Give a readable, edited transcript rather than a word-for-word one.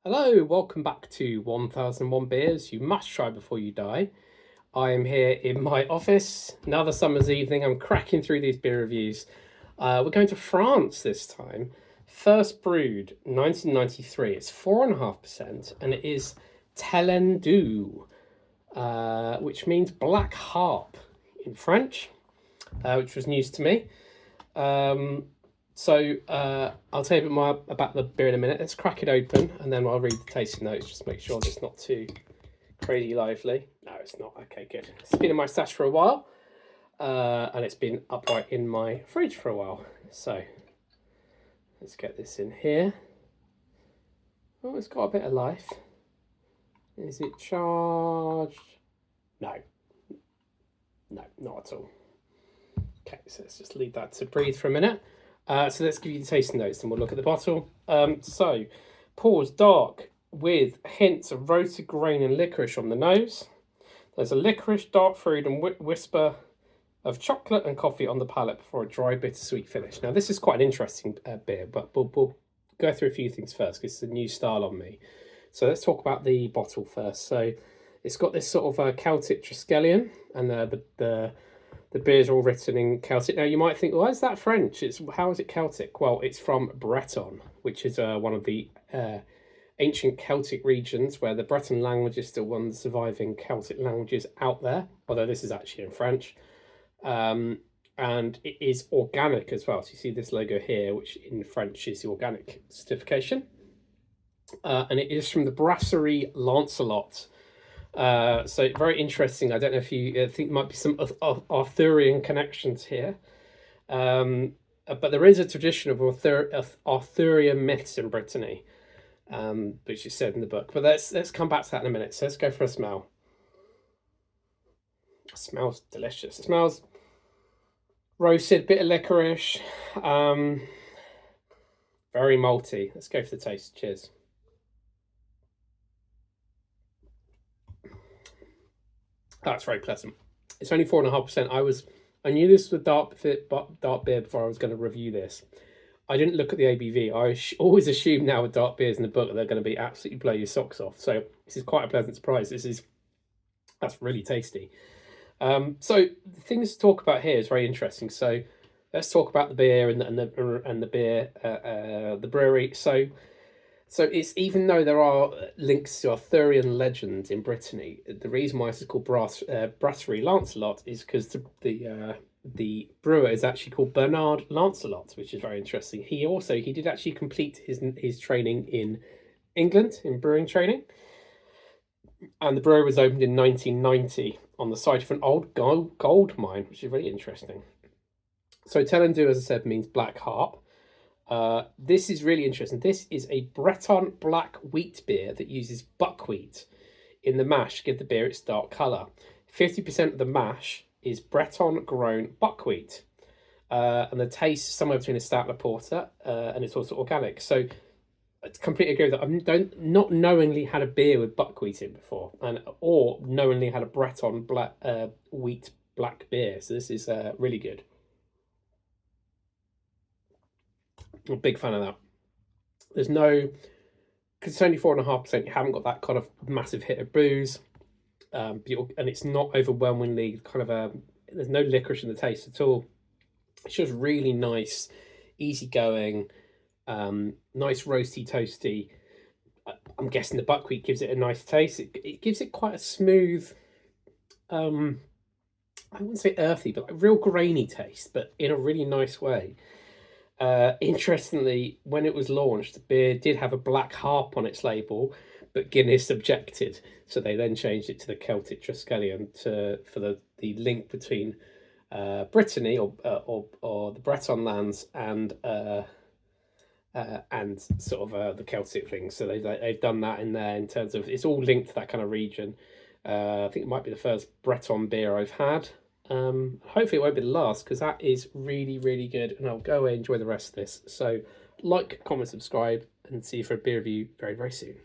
Hello, welcome back to 1001 Beers You Must Try Before You Die. I am here in my office, another summer's evening. I'm cracking through these beer reviews. We're going to France this time. First brewed 1993. It's 4.5%, and it is Telenn, which means black harp in French, which was news to me. I'll tell you a bit more about the beer in a minute. Let's crack it open and then I'll read the tasting notes. Just make sure it's not too crazy lively. No, it's not. Okay, good. It's been in my stash for a while, and it's been upright in my fridge for a while. So let's get this in here. Oh, it's got a bit of life. Is it charged? No, not at all. Okay, so let's just leave that to breathe for a minute. So let's give you the tasting notes and we'll look at the bottle. Pours dark with hints of roasted grain and licorice on the nose. There's a licorice, dark fruit and whisper of chocolate and coffee on the palate before a dry, bittersweet finish. Now, this is quite an interesting beer, but we'll go through a few things first because it's a new style on me. So let's talk about the bottle first. So it's got this sort of Celtic Triskelion, and the beers are all written in Celtic. Now, you might think, why is that French? How is it Celtic? Well, it's from Breton, which is one of the ancient Celtic regions where the Breton language is still one of the surviving Celtic languages out there, although this is actually in French. And it is organic as well. So you see this logo here, which in French is the organic certification. And it is from the Brasserie Lancelot. So very interesting. I don't know if you think there might be some Arthurian connections here, but there is a tradition of Arthurian myths in Brittany, which is said in the book. But let's come back to that in a minute. So let's go for a smell. It smells delicious. It smells roasted, bit of licorice, very malty. Let's go for the taste. Cheers. That's very pleasant. It's only 4.5%. I knew this was dark beer before I was going to review this. I didn't look at the ABV. I always assume now with dark beers in the book that they're going to be absolutely blow your socks off. So this is quite a pleasant surprise. That's really tasty. So the things to talk about here is very interesting. So let's talk about the beer and the beer, the brewery. So it's, even though there are links to Arthurian legends in Brittany, the reason why it's called Brasserie Lancelot is because the brewer is actually called Bernard Lancelot, which is very interesting. He did actually complete his training in England in brewing training, and the brewery was opened in 1990 on the site of an old gold mine, which is really interesting. So Telenn, as I said, means black harp. This is really interesting. This is a Breton black wheat beer that uses buckwheat in the mash to give the beer its dark colour. 50% of the mash is Breton grown buckwheat. And the taste is somewhere between a stout and a porter, and it's also organic. So I completely agree with that. I've not knowingly had a beer with buckwheat in before, or knowingly had a Breton black wheat black beer. So this is really good. I'm a big fan of that. There's no, because it's only 4.5%, you haven't got that kind of massive hit of booze, and it's not overwhelmingly kind of there's no licorice in the taste at all. It's just really nice, easygoing, nice roasty, toasty. I'm guessing the buckwheat gives it a nice taste. It gives it quite a smooth, I wouldn't say earthy, but like real grainy taste, but in a really nice way. Interestingly, when it was launched, the beer did have a black harp on its label, but Guinness objected, so they then changed it to the Celtic Triskelion for the link between Brittany or the Breton lands and sort of the Celtic thing. So they've done that in there in terms of it's all linked to that kind of region. I think it might be the first Breton beer I've had. Hopefully it won't be the last, because that is really, really good, and I'll go away and enjoy the rest of this. So like, comment, subscribe, and see you for a beer review very, very soon.